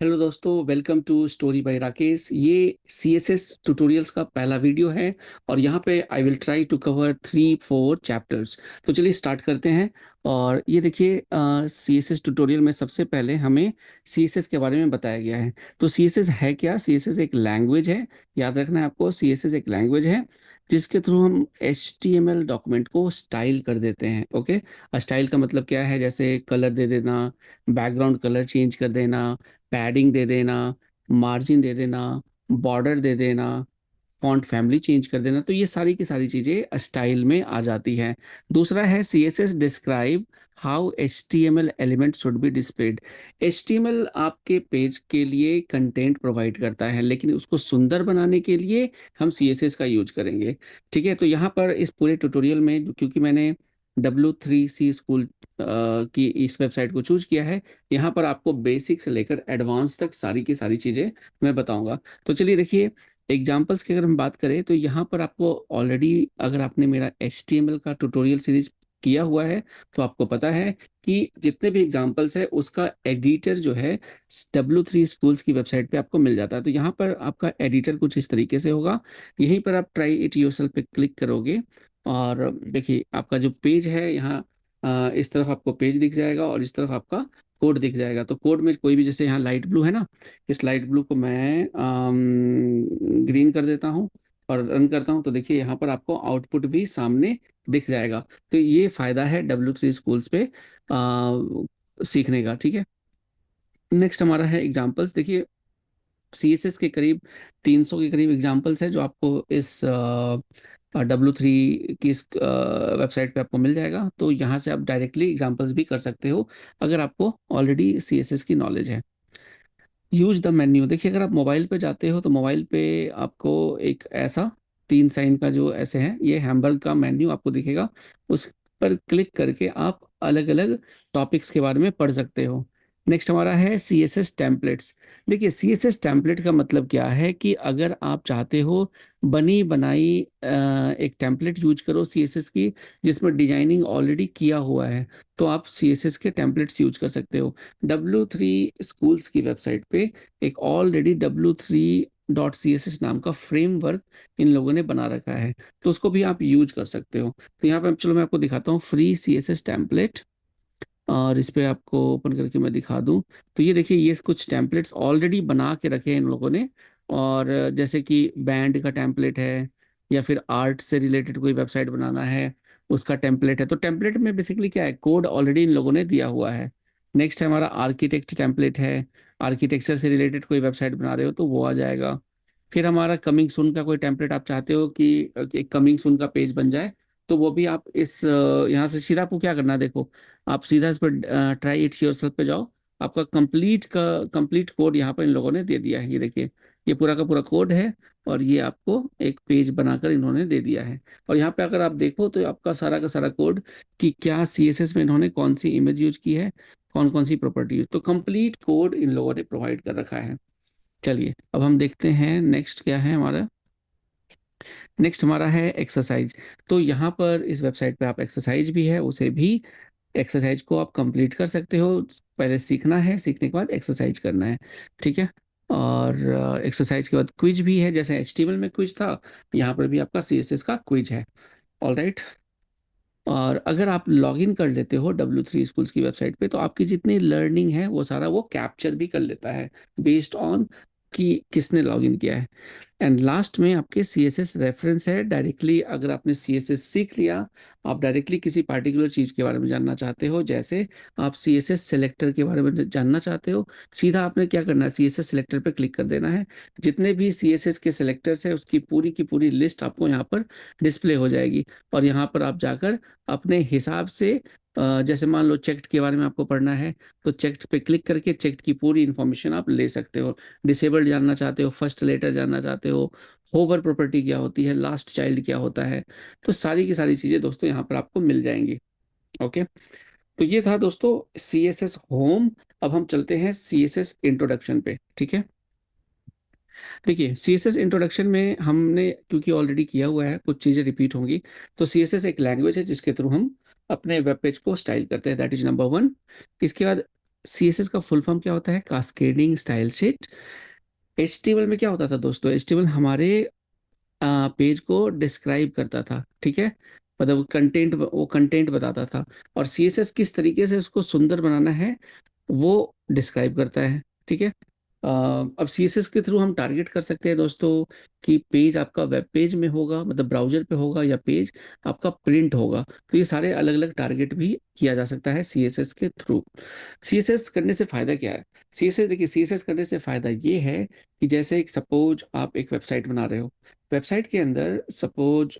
Hello दोस्तों, welcome to story by Rakesh. ये CSS tutorials का पहला वीडियो है और यहाँ पे I will try to cover 3-4 chapters. तो चलिए स्टार्ट करते हैं। और ये देखिए, CSS ट्यूटोरियल में सबसे पहले हमें CSS के बारे में बताया गया है। तो CSS है क्या? CSS एक लैंग्वेज है। याद रखना है आपको, CSS एक लैंग्वेज है जिसके थ्रू हम HTML डॉक्यूमेंट को स्टाइल कर देते हैं। ओके, स्टाइल का मतलब क्या है? जैसे कलर दे देना, बैकग्राउंड कलर चेंज कर देना, पैडिंग दे देना, मार्जिन दे देना, बॉर्डर दे देना, फॉन्ट फैमिली चेंज कर देना। तो ये सारी की सारी चीजें स्टाइल में आ जाती हैं। दूसरा है CSS describe how HTML element should be displayed. HTML आपके पेज के लिए कंटेंट प्रोवाइड करता है, लेकिन उसको सुंदर बनाने के लिए हम CSS का यूज करेंगे। ठीक है, तो यहाँ पर इस पूरे ट्यूटोरियल में, क्योंकि मैंने W3C स्कूल की इस वेबसाइट को चूज किया है, यहाँ पर आपको बेसिक से लेकर एडवांस तक सारी की सारी चीजें मैं बताऊंगा। तो चलिए देखिए, एग्जाम्पल्स की अगर हम बात करें तो यहाँ पर आपको ऑलरेडी, अगर आपने मेरा HTML का ट्यूटोरियल सीरीज किया हुआ है तो आपको पता है कि जितने भी एग्जाम्पल्स है उसका एडिटर जो है W3 स्कूल्स की वेबसाइट पे आपको मिल जाता है। तो यहाँ पर आपका एडिटर कुछ इस तरीके से होगा। यहीं पर आप ट्राई इट योरसेल्फ पे क्लिक करोगे और देखिए आपका जो पेज है यहाँ, इस तरफ आपको पेज दिख जाएगा और इस तरफ आपका कोड दिख जाएगा। तो कोड में कोई भी, जैसे यहाँ लाइट ब्लू है ना, इस लाइट ब्लू को मैं ग्रीन कर देता हूँ और रन करता हूँ, तो देखिए यहाँ पर आपको आउटपुट भी सामने दिख जाएगा। तो ये फायदा है W3 स्कूल्स पे सीखने का। ठीक है, नेक्स्ट हमारा है एग्जाम्पल्स। देखिए, CSS के करीब 300 के करीब एग्जाम्पल्स है जो आपको इस W3 की इस वेबसाइट पे आपको मिल जाएगा। तो यहाँ से आप डायरेक्टली एग्जाम्पल्स भी कर सकते हो अगर आपको ऑलरेडी CSS की नॉलेज है। Use the menu. देखिए, अगर आप मोबाइल पे जाते हो तो मोबाइल पे आपको एक ऐसा 3 साइन का जो ऐसे है, ये हैम्बर्ग का मेन्यू आपको दिखेगा। उस पर क्लिक करके आप अलग अलग टॉपिक्स के बारे में पढ़ सकते हो। नेक्स्ट हमारा है CSS टेम्पलेट्स। देखिए, CSS टेम्पलेट का मतलब क्या है कि अगर आप चाहते हो बनी बनाई एक टेम्पलेट यूज करो CSS की, जिसमें डिजाइनिंग ऑलरेडी किया हुआ है, तो आप CSS के टेम्पलेट्स यूज कर सकते हो। W3 स्कूल्स की वेबसाइट पे एक ऑलरेडी W3.CSS नाम का फ्रेमवर्क इन लोगों ने बना रखा है, तो उसको भी आप यूज कर सकते हो। तो यहाँ पे चलो मैं आपको दिखाता हूँ फ्री CSS टेम्पलेट, और इस पे आपको ओपन करके मैं दिखा दूं। तो ये देखिए, ये कुछ टेम्पलेट्स ऑलरेडी बना के रखे हैं इन लोगों ने। और जैसे कि बैंड का टेम्पलेट है, या फिर आर्ट से रिलेटेड कोई वेबसाइट बनाना है उसका टेम्पलेट है। तो टेम्पलेट में बेसिकली क्या है, कोड ऑलरेडी इन लोगों ने दिया हुआ है। नेक्स्ट है हमारा आर्किटेक्ट टेम्पलेट है। आर्किटेक्चर से रिलेटेड कोई वेबसाइट बना रहे हो तो वो आ जाएगा। फिर हमारा कमिंग सून का कोई टेम्पलेट आप चाहते हो कि एक कमिंग सून का पेज बन जाए, तो वो भी आप इस यहाँ से सीधा आपको क्या करना है, देखो, आप सीधा इस पर ट्राई इट योरसेल्फ पे जाओ। आपका कंप्लीट कोड यहाँ पर इन लोगों ने दे दिया है। ये देखिए, ये पूरा का पूरा कोड है और ये आपको एक पेज बनाकर इन्होंने दे दिया है। और यहाँ पे अगर आप देखो तो आपका सारा का सारा कोड, कि क्या CSS में इन्होंने कौन सी इमेज यूज की है, कौन कौन सी प्रॉपर्टी यूज, तो कंप्लीट कोड इन लोगों ने प्रोवाइड कर रखा है। चलिए अब हम देखते हैं नेक्स्ट क्या है हमारा। नेक्स्ट हमारा है एक्सरसाइज। तो यहाँ पर इस वेबसाइट पे आप एक्सरसाइज भी है, उसे भी, एक्सरसाइज को आप कंप्लीट कर सकते हो। पहले सीखना है, सीखने के बाद एक्सरसाइज करना है। ठीक है, और एक्सरसाइज के बाद क्विज भी है। जैसे HTML में क्विज था, यहाँ पर भी आपका CSS का क्विज है। All right. और अगर आप लॉगिन कर लेते हो W3 स्कूल्स की वेबसाइट पे, तो आपकी जितनी लर्निंग है वो सारा वो कैप्चर भी कर लेता है, बेस्ड ऑन कि किसने लॉगिन किया है। एंड लास्ट में आपके CSS रेफरेंस है। डायरेक्टली अगर आपने CSS सीख लिया, आप डायरेक्टली किसी पार्टिकुलर चीज के बारे में जानना चाहते हो, जैसे आप CSS सेलेक्टर के बारे में जानना चाहते हो, सीधा आपने क्या करना है, CSS सेलेक्टर पे क्लिक कर देना है। जितने भी CSS के सेलेक्टर्स है उसकी पूरी की पूरी लिस्ट आपको यहाँ पर डिस्प्ले हो जाएगी। और यहाँ पर आप जाकर अपने हिसाब से, जैसे मान लो चेक्ड के बारे में आपको पढ़ना है, तो चेक्ड पे क्लिक करके चेक्ड की पूरी इंफॉर्मेशन आप ले सकते हो। डिसेबल्ड जानना चाहते हो, फर्स्ट लेटर जानना चाहते हो, होवर प्रॉपर्टी क्या होती है, लास्ट चाइल्ड क्या होता है, तो सारी की सारी चीजें दोस्तों यहाँ पर आपको मिल जाएंगी। ओके, तो ये था दोस्तों CSS होम। अब हम चलते हैं CSS इंट्रोडक्शन पे। ठीक है, देखिए CSS इंट्रोडक्शन में हमने क्योंकि ऑलरेडी किया हुआ है, कुछ चीजें रिपीट होंगी। तो CSS एक लैंग्वेज है जिसके थ्रू हम अपने वेब पेज को स्टाइल करते हैं, दैट इज नंबर 1। इसके बाद CSS का फुल फॉर्म क्या होता है? Cascading style sheet. HTML में क्या होता था दोस्तों? HTML हमारे पेज को डिस्क्राइब करता था, ठीक है, मतलब कंटेंट, वो कंटेंट बताता था। और CSS किस तरीके से उसको सुंदर बनाना है वो डिस्क्राइब करता है, ठीक है। अब CSS के थ्रू हम टारगेट कर सकते हैं दोस्तों कि पेज आपका वेब पेज में होगा, मतलब ब्राउजर पे होगा, या पेज आपका प्रिंट होगा। तो ये सारे अलग अलग टारगेट भी किया जा सकता है CSS के थ्रू। CSS करने से फायदा क्या है? CSS, देखिए, CSS करने से फायदा ये है कि जैसे एक सपोज आप एक वेबसाइट बना रहे हो, वेबसाइट के अंदर सपोज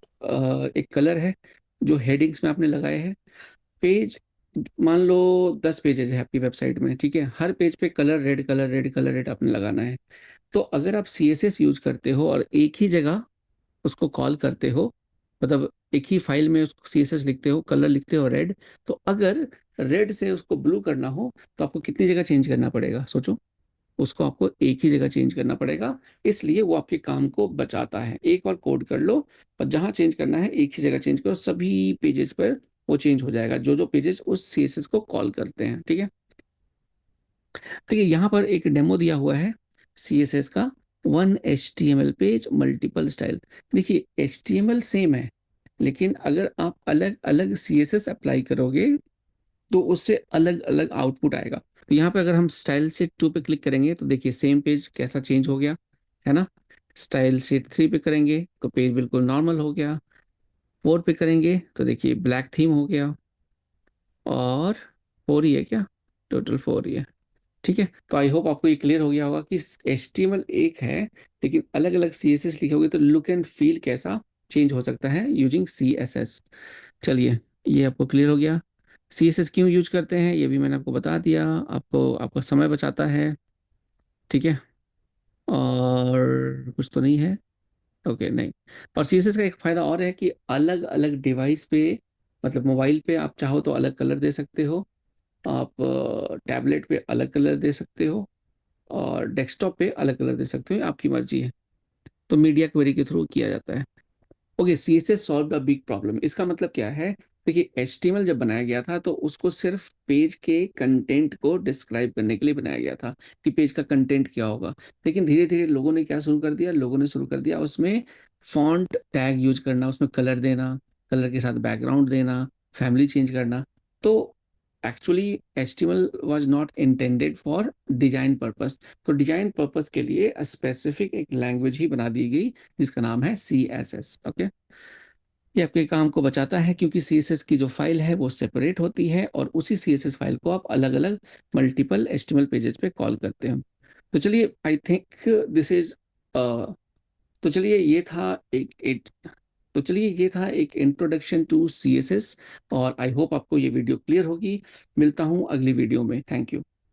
एक कलर है जो हेडिंग्स में आपने लगाए हैं। पेज, मान लो 10 पेजेज है आपकी वेबसाइट में, ठीक है, हर पेज पे colour red, colour red, colour red आपने लगाना है। तो अगर आप CSS यूज करते हो और एक ही जगह उसको कॉल करते हो, मतलब एक ही फाइल में उसको CSS लिखते हो, कलर लिखते हो रेड, तो अगर रेड से उसको ब्लू करना हो तो आपको कितनी जगह चेंज करना पड़ेगा, सोचो। उसको आपको एक ही जगह चेंज करना पड़ेगा। इसलिए वो आपके काम को बचाता है। एक बार कोड कर लो और जहां चेंज करना है एक ही जगह चेंज करो, सभी पेजेस पर वो चेंज हो जाएगा, जो जो पेजेस उस CSS को कॉल करते हैं, ठीक है। देखिए यहाँ पर एक डेमो दिया हुआ है CSS का, 1 HTML पेज मल्टीपल स्टाइल। देखिए HTML सेम है, लेकिन अगर आप अलग अलग CSS अप्लाई करोगे तो उससे अलग अलग आउटपुट आएगा। तो यहाँ पे अगर हम स्टाइल शीट 2 पे क्लिक करेंगे तो देखिए सेम पेज कैसा चेंज हो गया, है ना। स्टाइल शीट 3 पे करेंगे तो पेज बिल्कुल नॉर्मल हो गया। 4 पे करेंगे तो देखिए ब्लैक थीम हो गया। और 4 ही है क्या? टोटल 4 ही है, ठीक है। तो आई होप आपको ये क्लियर हो गया होगा कि HTML एक है, लेकिन अलग अलग CSS लिखे होंगे तो लुक एंड फील कैसा चेंज हो सकता है यूजिंग CSS। चलिए, ये आपको क्लियर हो गया। CSS क्यों यूज करते हैं ये भी मैंने आपको बता दिया। आपको आपका समय बचाता है, ठीक है। और कुछ तो नहीं है? ओके, नहीं। और CSS का एक फायदा और है कि अलग अलग डिवाइस पे, मतलब मोबाइल पे आप चाहो तो अलग कलर दे सकते हो, आप टैबलेट पे अलग कलर दे सकते हो, और डेस्कटॉप पे अलग कलर दे सकते हो, आपकी मर्जी है। तो मीडिया क्वेरी के थ्रू किया जाता है। Okay, CSS solve a big problem, इसका मतलब क्या है? देखिए HTML जब बनाया गया था तो उसको सिर्फ पेज के कंटेंट को डिस्क्राइब करने के लिए बनाया गया था कि पेज का कंटेंट क्या होगा। लेकिन धीरे धीरे लोगों ने क्या शुरू कर दिया, लोगों ने शुरू कर दिया उसमें फॉन्ट टैग यूज करना, उसमें कलर देना, कलर के साथ बैकग्राउंड देना, फैमिली चेंज करना। तो actually HTML was not intended for design purpose. तो डिजाइन पर्पस के लिए स्पेसिफिक एक लैंग्वेज ही बना दी गई जिसका नाम है CSS। ओके, ये आपके काम को बचाता है क्योंकि CSS की जो फाइल है वो सेपरेट होती है और उसी CSS फाइल को आप अलग अलग मल्टीपल HTML पेजेस पे कॉल करते हैं। तो चलिए, आई थिंक दिस इज, तो चलिए ये था एक इंट्रोडक्शन टू CSS। और आई होप आपको ये वीडियो क्लियर होगी। मिलता हूँ अगली वीडियो में। Thank you.